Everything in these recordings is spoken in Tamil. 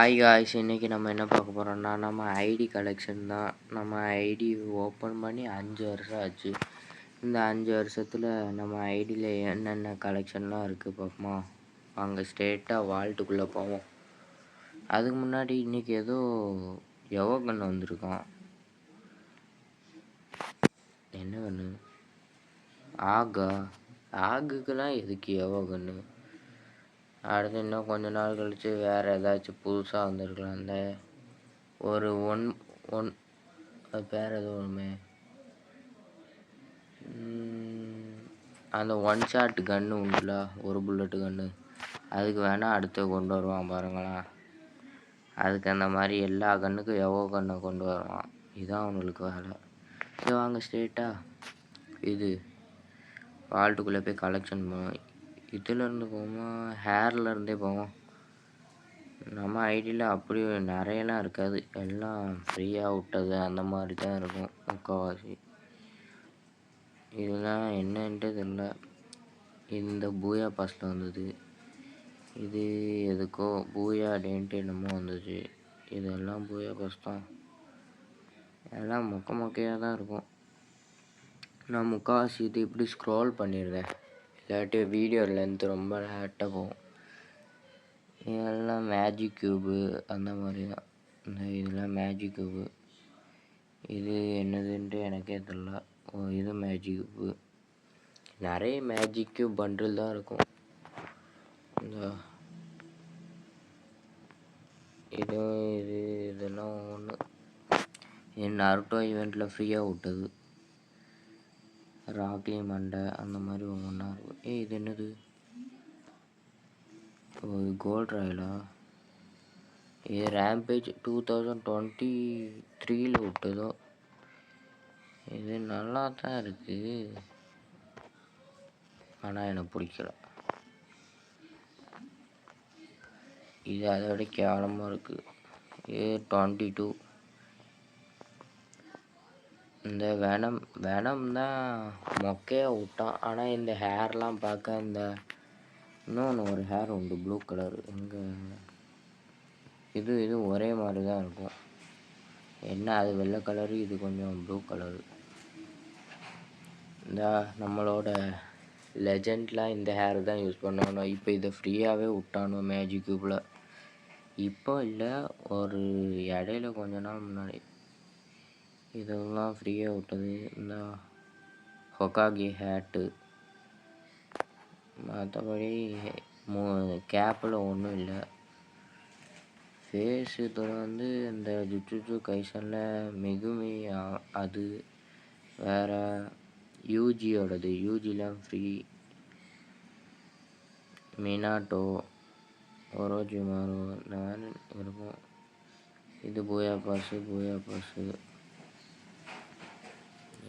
ஹாய் காய்ஸ், இன்றைக்கி நம்ம என்ன பார்க்க போகிறோம்னா நம்ம ஐடி கலெக்ஷன் தான். நம்ம ஐடி ஓப்பன் பண்ணி 5 வருஷம் ஆச்சு. இந்த 5 வருஷத்தில் நம்ம ஐடியில் என்னென்ன கலெக்ஷன்லாம் இருக்குது பார்ப்போமா? அங்கே ஸ்ட்ரெயிட்டாக வால்ட்டுக்குள்ளே போவோம். அதுக்கு முன்னாடி இன்றைக்கி ஏதோ எவோ வந்திருக்கான். என்ன கண்ணு? ஆகுக்கெல்லாம் எதுக்கு எவோ கண்ணு? அடுத்து இன்னும் கொஞ்ச நாள் கழித்து வேறு ஏதாச்சும் புதுசாக வந்திருக்கலாம். அந்த ஒரு அது பேர் எதுவும் ஒன்றுமே, அந்த ஒன் ஷாட் கன்று உண்டுல, ஒரு புல்லட்டு கன்று, அதுக்கு வேணால் அடுத்து கொண்டு வருவான் பாருங்களேன். அதுக்கு அந்த மாதிரி எல்லா கன்னுக்கும் எவ்வளோ கன்னை கொண்டு வருவான். இதுதான் அவனுக்கு வேலை. சரி வாங்க ஸ்ட்ரெயிட்டாக இது வால்ட்டுக்குள்ளே போய் கலெக்ஷன் பண்ணுவோம். இதுலேருந்து போவோம், ஹேர்லேருந்தே போவோம். நம்ம ஐடியில் அப்படி நிறையலாம் இருக்காது, எல்லாம் ஃப்ரீயாக விட்டது அந்த மாதிரி தான் இருக்கும் முக்கால்வாசி. இதெல்லாம் என்னன்ட்டு தெரியல. இந்த பூயா பாஸில் வந்தது, இது எதுக்கோ பூயா டேன்ட்டு என்னமோ வந்துச்சு. இதெல்லாம் பூயா பாஸ் தான், எல்லாம் மொக்கையாக தான் இருக்கும். நான் முக்கால்வாசி இது இப்படி ஸ்க்ரோல் பண்ணிடுவேன், இல்லாட்டி வீடியோ லென்த் ரொம்ப லேட்டாக போகும். இதெல்லாம் மேஜிக் க்யூபு அந்த மாதிரி தான். இதெல்லாம் மேஜிக் க்யூபு. இது என்னதுன்ட்டு எனக்கே தெரியல. இது மேஜிக் க்யூபு. நிறைய மேஜிக் க்யூப் பண்டில் தான் இருக்கும். இதெல்லாம் ஒன்று நருட்டோ ஈவெண்ட்டில் ஃப்ரீயாக விட்டது. ராக்லி மண்டை அந்த மாதிரி ஒவ்வொன்றா இருக்கும். இது என்னது? கோல்ட் ராயலா? இது ரேம்பேஜ் 2023 விட்டதோ. இது நல்லா தான் இருக்குது, ஆனால் எனக்கு பிடிக்கல. இது அதை விட கேவலமாக இருக்குது. இது 22. இந்த வேனம் தான் மொக்கையாக விட்டான். ஆனால் இந்த ஹேர்லாம் பார்க்க இந்த இன்னொன்று ஒரு ஹேர் உண்டு ப்ளூ கலர். இங்கே இது ஒரே மாதிரி தான் இருக்கும். என்ன அது வெள்ளை கலரு, இது கொஞ்சம் ப்ளூ கலரு. இந்த நம்மளோட லெஜெண்ட்லாம் இந்த ஹேர் தான் யூஸ் பண்ணணும். இப்போ இதை ஃப்ரீயாகவே விட்டானோ மேஜிக் க்யூப்பில். இப்போ இல்லை, ஒரு இடையில கொஞ்ச நாள் முன்னாடி இதெல்லாம் ஃப்ரீயாக விட்டது. இந்த ஹொகாகி ஹேட்டு. மற்றபடி கேப்பில் ஒன்றும் இல்லை. ஃபேஸ் இதில் வந்து இந்த ஜுஜுட்சு கைசனில் மெகுமி, அது வேறு யூஜியோடது, யூஜிலாம் ஃப்ரீ. மினாட்டோ, ஒரோஜிமாரோ இந்த மாதிரி இருக்கும். இது பூயா பாஸு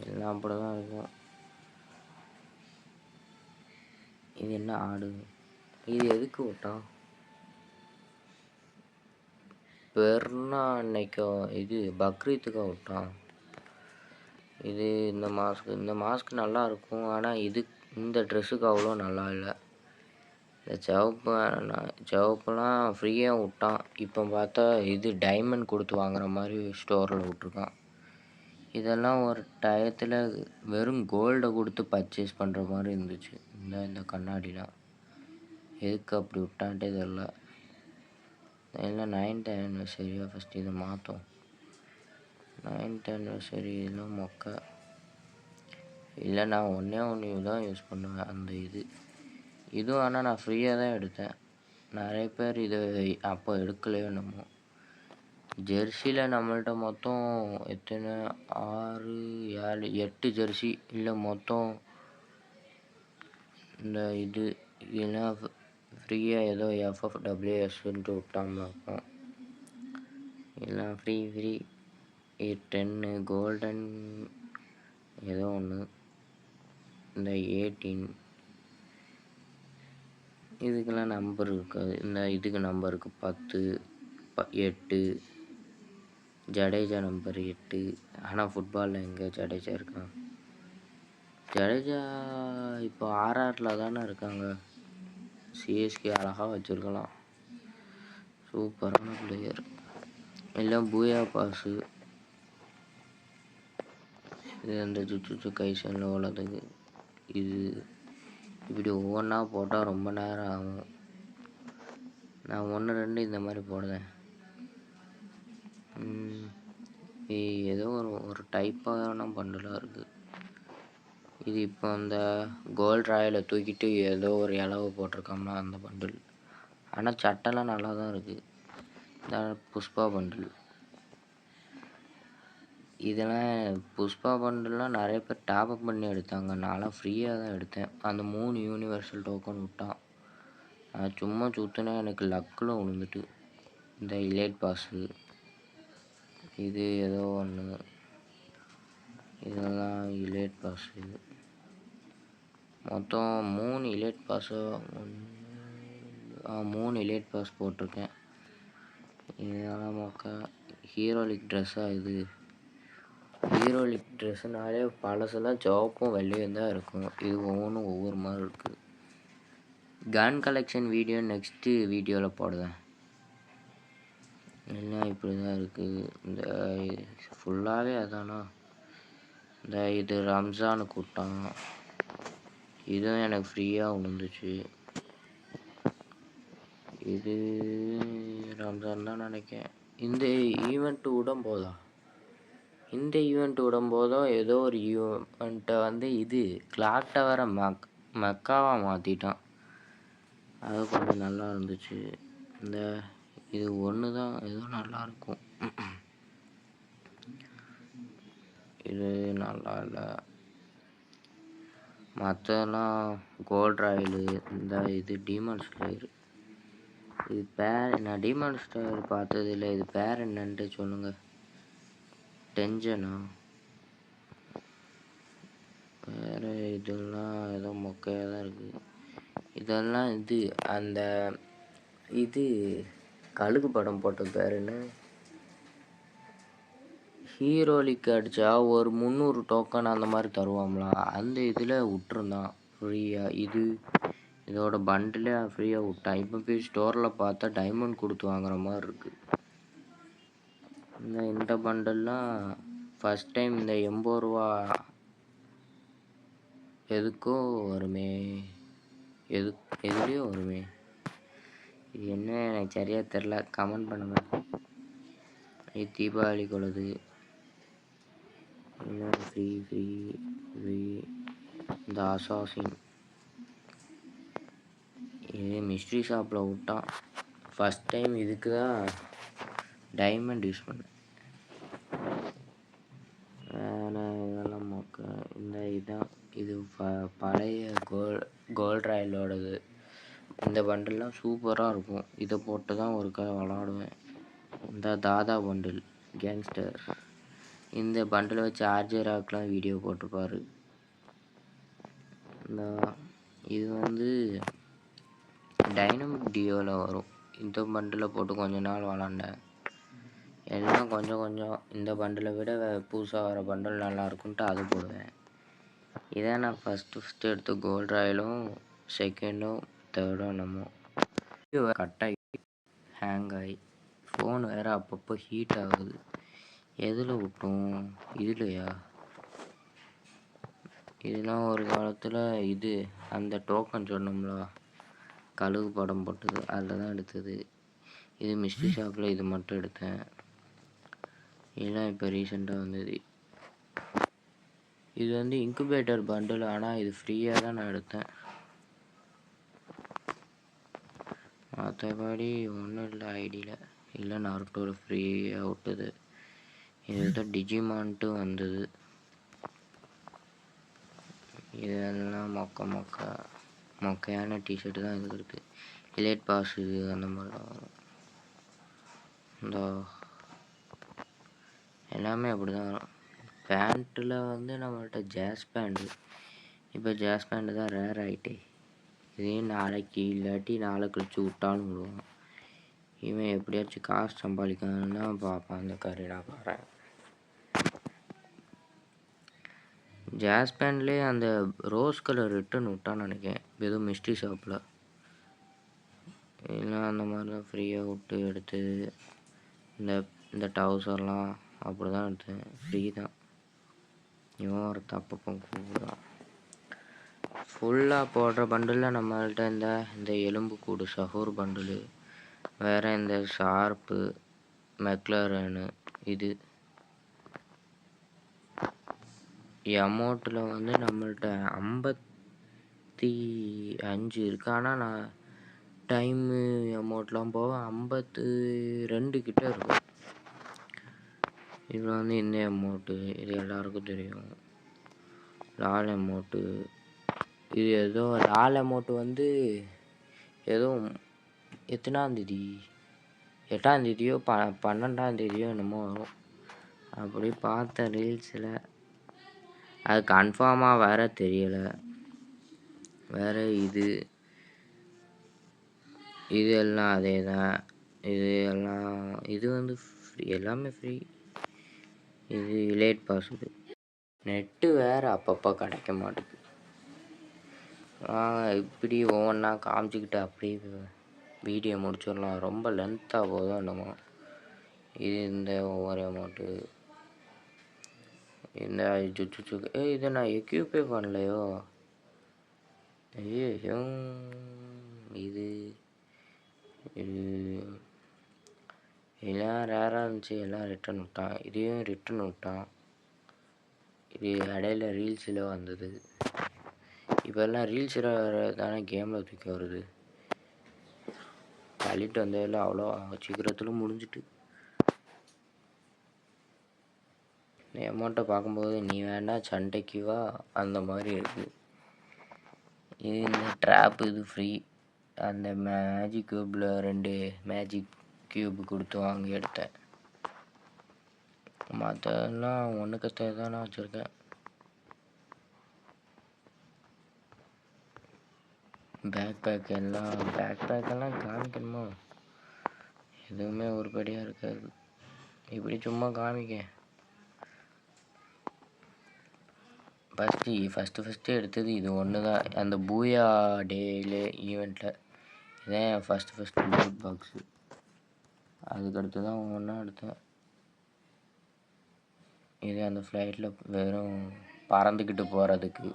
எல்லாம் அப்படி தான் இருக்கும். இது என்ன ஆடு? இது எதுக்கு விட்டான்? பெருனா அன்னைக்கோ இது பக்ரீத்துக்காக விட்டான். இது இந்த மாஸ்க் நல்லா இருக்கும், ஆனால் இந்த ட்ரெஸ்ஸுக்கு அவ்வளோ நல்லா இல்லை. இந்த சிவப்புலாம் ஃப்ரீயாக விட்டான். இப்போ பார்த்தா இது டைமண்ட் கொடுத்து வாங்குற மாதிரி ஸ்டோரில் விட்ருக்கான். இதெல்லாம் ஒரு டயத்தில் வெறும் கோல்டை கொடுத்து பர்ச்சேஸ் பண்ணுற மாதிரி இருந்துச்சு. இந்த கண்ணாடிலாம் எதுக்கு அப்படி விட்டான்ட்டே தெரில. இல்லை 9th anniversary ஃபஸ்ட்டு இதை மாற்றோம். 9th anniversary இதெல்லாம் மொக்கை இல்லை. நான் ஒன்று தான் யூஸ் பண்ணுவேன் அந்த இதுவும். ஆனால் நான் ஃப்ரீயாக தான் எடுத்தேன். நிறைய பேர் இது அப்போ எடுக்கலையோ என்னமோ. ஜெர்சியில் நம்மள்ட்ட மொத்தம் எத்தனை 6 7 8 ஜெர்சி இல்லை மொத்தம். இந்த இதெல்லாம் ஃப்ரீயாக ஏதோ FFWSன்ட்டு விட்டாமல் இருக்கும். எல்லாம் ஃப்ரீ 10 கோல்டன் ஏதோ ஒன்று. இந்த 18 இதுக்கெல்லாம் நம்பர் இருக்காது. இந்த இதுக்கு நம்பர் இருக்குது 10 8. ஜடேஜா நம்பர் 8. ஆனால் ஃபுட்பாலில் எங்கே ஜடேஜா இருக்கான்? ஜடேஜா இப்போ RRல தானே இருக்காங்க. CSK அழகாக வச்சுருக்கலாம். சூப்பரான பிளேயர். எல்லாம் பூயா பாஸு. இது அந்த ஜுஜுட்சு கைசனில் உள்ளதுக்கு. இது இப்படி ஒவ்வொன்றா போட்டால் ரொம்ப நேரம் ஆகும். நான் 1 2 இந்த மாதிரி போடுவேன். ஏதோ ஒரு டைப்பான பண்டலாக இருக்குது. இது இப்போ அந்த கோல்ட் ராயில் தூக்கிட்டு ஏதோ ஒரு இலவை போட்டிருக்கோம்னா அந்த பண்டில். ஆனால் சட்டெல்லாம் நல்லா தான் இருக்குது. இந்த புஷ்பா பண்டில். இதெல்லாம் புஷ்பா பண்டில்லாம் நிறைய பேர் டாப்அப் பண்ணி எடுத்தாங்க. நான்லாம் ஃப்ரீயாக தான் எடுத்தேன். அந்த 3 யூனிவர்சல் டோக்கன் விட்டான். நான் சும்மா சுற்றினா எனக்கு லக்கில் விழுந்துட்டு. இந்த இலைட் பாஸு, இது ஏதோ ஒன்று, இதெல்லாம் இலைட் பாஸு. மொத்தம் 3 இலைட் பாஸோ 3 இலைட் பாஸ் போட்டிருக்கேன். இதெல்லாம் ஹீரோலிக் ட்ரெஸ்ஸாக இது. ஹீரோலிக் ட்ரெஸ்ஸுனாலே பழசெல்லாம் சிவப்பும் வெள்ளையும் தான் இருக்கும். இது ஒவ்வொன்றும் ஒவ்வொரு மாதிரி இருக்குது. கன் கலெக்ஷன் வீடியோ நெக்ஸ்ட்டு வீடியோவில் போடுவேன். எல்லாம் இப்படி தான் இருக்குது. இந்த ஃபுல்லாகவே அதானா. இந்த இது ரம்ஜானுக்கு விட்டான். இதுவும் எனக்கு ஃப்ரீயாக விழுந்துச்சு. இது ரம்ஜான் தான் நினைக்கிறேன். இந்த ஈவெண்ட்டு விடும்போதா ஏதோ ஒரு ஈவெண்ட்டை வந்து இது கிளாக் டவரை மெக்காவாக மாற்றிட்டான். அது கொஞ்சம் நல்லா இருந்துச்சு. இந்த இது ஒன்று தான் ஏதோ நல்லாயிருக்கும். இது நல்லா இல்லை. மற்றெல்லாம் கோல்ட் ராயலு. இந்த இது டீமன் ஸ்லேயர். இது பேர் நான் டீமன் ஸ்லேயர் பார்த்ததில்லை. இது பேர் என்னன்ட்டு சொல்லுங்கள். டென்ஷனா வேறு இதெல்லாம் ஏதோ மொக்கையாக தான் இருக்குது. இதெல்லாம் இது அந்த இது கழுகு படம் போட்ட பேர் என்ன, ஹீரோலிக் அடித்தா ஒரு 300 டோக்கன் அந்த மாதிரி தருவாங்களா, அந்த இதில் விட்டுருந்தான் ஃப்ரீயாக. இதோட பண்டிலே ஃப்ரீயாக விட்டான். இப்போ போய் ஸ்டோரில் பார்த்தா டைமண்ட் கொடுத்து வாங்குற மாதிரி இருக்குது. இந்த பண்டல்லாம் ஃபஸ்ட் டைம் இந்த 80 ரூபா எதுக்கோ வருமே, எதுலேயோ வருமே. இது என்ன எனக்கு சரியாக தெரில. கமெண்ட் பண்ணுங்கள். இது தீபாவளிக்கு உள்ளது. ஃப்ரீ இந்த அசாசின் இது மிஸ்ட்ரி ஷாப்பில் விட்டான். ஃபஸ்ட் டைம் இதுக்கு தான் டைமண்ட் யூஸ் பண்ணேன். இதெல்லாம் இந்த இதுதான் இது பழைய கோல்ட் ராயலோடது. இந்த பண்டில்லாம் சூப்பராக இருக்கும். இதை போட்டு தான் ஒரு விளாடுவேன். இந்த தாதா பண்டில் கேங்ஸ்டர். இந்த பண்டில் வச்சு ஆர்ஜேராக்கெலாம் வீடியோ போட்டிருப்பாரு. இது வந்து டைனமிக் டியோவில் வரும். இந்த பண்டில் போட்டு கொஞ்ச நாள் விளாண்டேன். எல்லாம் கொஞ்சம் இந்த பண்டிலை விட புதுசாக வர பண்டில் நல்லா இருக்குன்ட்டு அது போடுவேன். இதான் நான் ஃபஸ்ட்டு எடுத்த கோல்ட் ராயலும் செகண்டும் தேர்டும் நம்ம கட்டாகி ஹேங் ஆகி ஃபோன் வேறு அப்பப்போ ஹீட் ஆகுது. எதில் விட்டோம், இதுலையா? இதெல்லாம் ஒரு காலத்தில் இது அந்த டோக்கன் சொன்னோம்ல, கழுகு படம் போட்டது, அதில் தான் எடுத்தது. இது மிஸ்ட்ரி ஷாப்பில் இது மட்டும் எடுத்தேன். இதெல்லாம் இப்போ ரீசெண்டாக வந்தது. இது வந்து இன்குபேட்டர் பண்டில். ஆனால் இது ஃப்ரீயாக தான் நான் எடுத்தேன். மற்றபடி ஒன்றும் இல்லை ஐடியில். இல்லை நாருட்டோவில் ஃப்ரீயாக விட்டது. இது தான் டிஜிமான்ட்டு வந்தது. இதெல்லாம் மொக்கையான டிஷர்ட்டு தான் இது இருக்குது. இலைட் பாஸ் இது அந்த மாதிரிலாம் வரும். இந்த எல்லாமே அப்படி தான் வரும். பேண்ட்டில் வந்து நம்மள்கிட்ட ஜாஸ் பேண்ட்டு. இப்போ ஜாஸ் பேண்ட்டு தான் ரேர் ஆகிட்டே. இதே நாளைக்கு இல்லாட்டி நாளை கழிச்சு விட்டாலும் விடுவான். இவன் எப்படியாச்சும் காசு சம்பாதிக்கணும்னா பார்ப்பான். அந்த கறி நான் பாறேன். ஜாஸ் பேண்ட்லேயே அந்த ரோஸ் கலர் ரிட்டன் விட்டான்னு நினைக்கிறேன். ஏதோ மிஸ்ட்ரி ஷாப்பில். இல்லைனா அந்த மாதிரி தான் ஃப்ரீயாக விட்டு எடுத்து இந்த இந்த டவுசர்லாம் அப்படி தான் எடுத்தேன். ஃப்ரீ தான். இவன் ஒரு தப்பப்பம் கூப்பிடுறான். ஃபுல்லாக போடுற பண்டிலில் நம்மள்கிட்ட இந்த எலும்பு கூடு சஹூர் பண்டிலு, வேறு இந்த ஷார்ப்பு, மெக்லரனு, இது எமௌண்ட்டில் வந்து நம்மள்கிட்ட 55 இருக்கு. ஆனால் நான் டைமு அமௌண்ட்லாம் போக 52 கிட்ட இருக்கும். இதில் வந்து இந்த அமௌண்ட்டு இது எல்லாருக்கும் தெரியும். லால் அமௌண்ட்டு இது ஏதோ லால் அமௌண்ட்டு வந்து ஏதோ எத்தனாந்தேதி 8ஆந்தேதியோ 12ஆந்தேதியோ என்னமோ வரும். அப்படி பார்த்தேன் ரீல்ஸில். அது கன்ஃபார்மாக வேறு தெரியலை. வேறு இது எல்லாம் அதே தான். இது வந்து ஃப்ரீ, எல்லாமே ஃப்ரீ. இது லேட் பாஸுக்கு நெட்டு வேறு அப்பப்போ கிடைக்க மாட்டேங்குது. இப்படி ஒவ்வொன்றா காமிச்சிக்கிட்டு அப்படியே வீடியோ முடிச்சிடலாம். ரொம்ப லென்த்தாக போதும் என்னமோ. இது இந்த ஒவ்வொரு அமௌண்ட்டு இந்த ஜுச்சு இதை நான் எக்யூப்பே பண்ணலையோ. ஐயோ இது எல்லாம் ரேராக இருந்துச்சு. எல்லாம் ரிட்டன் விட்டான். இதையும் ரிட்டன் விட்டான். இது இடையில ரீல்ஸில் வந்தது. இப்போல்லாம் ரீல்ஸில் தானே கேமில் தூக்கி வருது. தள்ளிட்டு வந்ததில் அவ்வளோ சீக்கிரத்தில் முடிஞ்சிட்டு. இந்த அமௌண்ட்டை பார்க்கும்போது நீ வேணா சண்டைக்கு வா அந்த மாதிரி இருக்குது. இது இந்த ட்ராப் இது ஃப்ரீ. அந்த மேஜிக் க்யூப்பில் 2 மேஜிக் க்யூப் கொடுத்து வாங்கி எடுத்தேன். மற்றதெல்லாம் ஒன்றுக்கு தான் நான் வச்சுருக்கேன். பேக் பேக்கெல்லாம் காமிக்கணுமோ? எதுவுமே ஒருபடியாக இருக்காது. இப்படி சும்மா காமிக்க. ஃபஸ்ட்டு எடுத்தது இது ஒன்று தான். அந்த பூயா டேயில் ஈவெண்ட்டில் இதான் ஃபஸ்ட்டு லூட் பாக்ஸு. அதுக்கடுத்து தான் ஒவ்வொன்றா எடுத்தேன். இது அந்த ஃப்ளைட்டில் வெறும் பறந்துக்கிட்டு போகிறதுக்கு.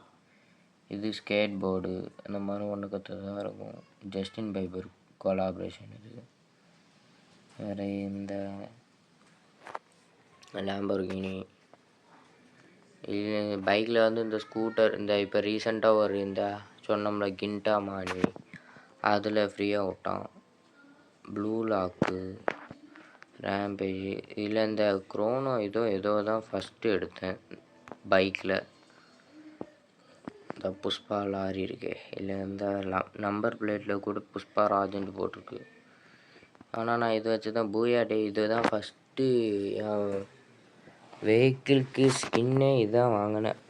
இது ஸ்கேட் போர்டு இந்த மாதிரி ஒன்றுக்கு தான் இருக்கும். ஜஸ்டின் பைபர் கொலாபரேஷன் இது. வேறு இந்த லேம்பர்கினி. இது பைக்கில் வந்து இந்த ஸ்கூட்டர் இந்த இப்போ ரீசெண்டாக ஒரு இந்த சொன்னோம்ல கிண்டா மானி அதில் ஃப்ரீயாக விட்டான். Blue lock, rampage. இதில் இந்த க்ரோனோ ஏதோ தான் ஃபஸ்ட்டு எடுத்தேன் பைக்கில். இந்த புஷ்பா லாரி இருக்கு. இல்லை இந்த நம்பர் பிளேட்டில் கூட புஷ்பா ராஜ்னு போட்டிருக்கு. ஆனால் நான் இது வச்சு தான் பூயா டே இது தான் ஃபஸ்ட்டு என் வெஹிக்கிளுக்கு ஸ்கின்னே இதான் வாங்கினேன்.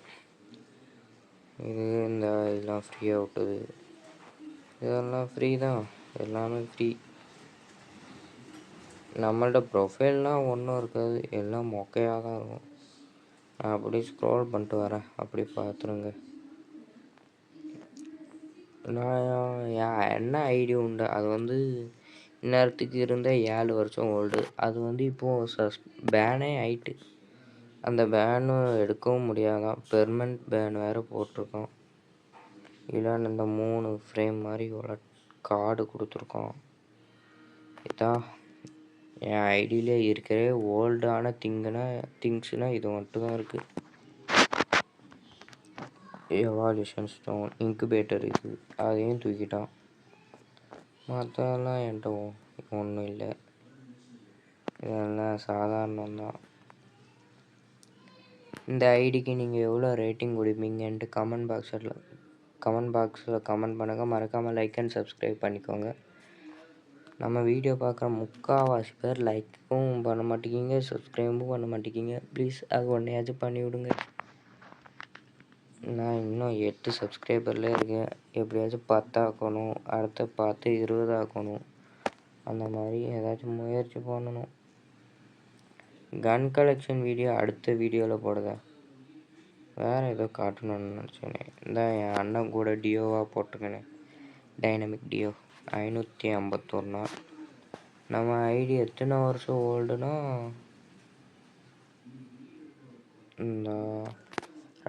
இது இதெல்லாம் ஃப்ரீயாக விட்டது. இதெல்லாம் ஃப்ரீ தான். எல்லாமே ஃப்ரீ. நம்மள்ட்ட ப்ரொஃபைல்லாம் ஒன்றும் இருக்காது. எல்லாம் மொக்கையாக தான் இருக்கும். நான் அப்படி ஸ்க்ரோல் பண்ணிட்டு வரேன். அப்படி பார்த்துருங்க. நான் என்ன ஐடி உண்டு அது வந்து இந்நேரத்துக்கு இருந்த 7 வருஷம் ஓல்டு. அது வந்து இப்போது பேனே ஆயிட்டு. அந்த பேனும் எடுக்கவும் முடியாதான். பெர்மனண்ட் பேன் வேறு போட்டிருக்கோம். இல்லைன்னு இந்த 3 ஃப்ரேம் மாதிரி உள்ள கார்டு கொடுத்துருக்கோம். இதான் என் ஐடியிலே இருக்கிற ஓல்டான திங்ஸ்னால் இது மட்டும் தான் இருக்குது. எவால்யூஷன் ஸ்டோன் இன்குபேட்டர் இது அதையும் தூக்கிட்டான். மற்றதெல்லாம் என்கிட்ட ஒன்றும் இல்லை. இதெல்லாம் சாதாரணம்தான். இந்த ஐடிக்கு நீங்கள் எவ்வளோ ரேட்டிங் கொடுப்பீங்கன்ட்டு கமெண்ட் பாக்ஸில் கமெண்ட் பண்ணுங்கள். மறக்காமல் லைக் அண்ட் சப்ஸ்கிரைப் பண்ணிக்கோங்க. நம்ம வீடியோ பார்க்குற முக்கால்வாசி பேர் லைக்கும் பண்ண மாட்டேங்கிங்க, சப்ஸ்கிரைபும் பண்ண மாட்டேங்கிங்க. ப்ளீஸ் அது ஒன்றையாச்சும் பண்ணி விடுங்க. நான் இன்னும் 8 சப்ஸ்கிரைபர்லேயே இருக்கேன். எப்படியாச்சும் 10 ஆக்கணும். அடுத்த 10 20 ஆக்கணும். அந்த மாதிரி ஏதாச்சும் முயற்சி பண்ணணும். கன் கலெக்ஷன் வீடியோ அடுத்த வீடியோவில் போடுதேன். வேறு ஏதோ காட்டணும்னு நினச்சேனே. இந்த என் அண்ணன் கூட டியோவாக போட்டிருக்கேனே, டைனமிக் டியோ. 551 நாள். நம்ம ஐடி எத்தனை வருஷம் ஓல்டுனா இந்த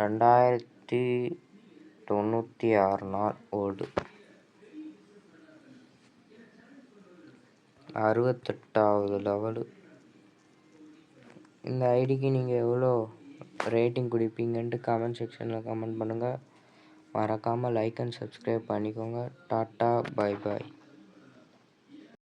2096 நாள் ஓல்டு. 68வது லெவலு. இந்த ஐடிக்கு நீங்கள் எவ்வளோ ரேட்டிங் கொடுப்பீங்கன்ட்டு கமெண்ட் செக்ஷனில் கமெண்ட் பண்ணுங்கள். மறக்காமல் லைக் அண்ட் சப்ஸ்கிரைப் பண்ணிக்கோங்க. Tata bye bye.